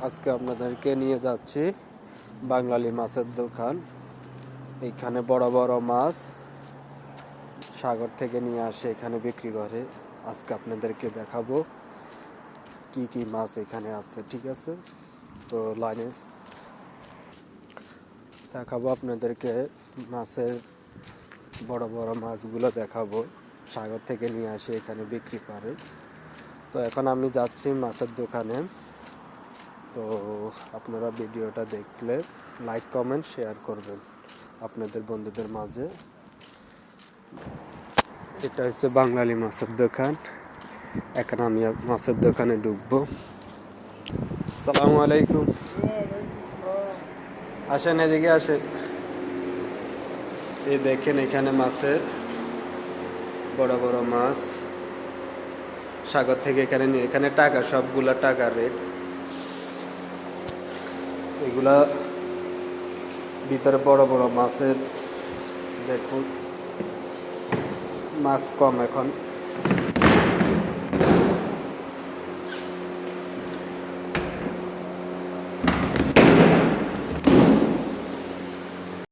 আজকে আপনাদেরকে নিয়ে যাচ্ছি বাঙালি মাছের দোকান। এইখানে বড় বড় মাছ সাগর থেকে নিয়ে আসে এখানে বিক্রি করে। আজকে আপনাদেরকে দেখাবো কি কি মাছ এখানে আছে, ঠিক আছে? তো লাইনে দেখাবো আপনাদেরকে মাছের বড় বড় মাছগুলো দেখাবো, সাগর থেকে নিয়ে আসে এখানে বিক্রি করে। তো এখন আমি যাচ্ছি মাছের দোকানে। তো আপনারা ভিডিওটা দেখলে লাইক কমেন্ট শেয়ার করবেন আপনাদের বন্ধুদের মাঝে। এটা হচ্ছে বাঙালি মাছের দোকান। এখন আমি মাছের দোকানে ঢুকবো। আসসালামু আলাইকুম। আসেন, এদিকে আসেন। এই দেখেন এখানে মাছের বড় বড় মাছ সাগর থেকে এখানে নিয়ে, এখানে টাকা, সবগুলা টাকা রেট। এগুলা ভিতরে বড় বড় মাছের, দেখুন মাছ কম এখন।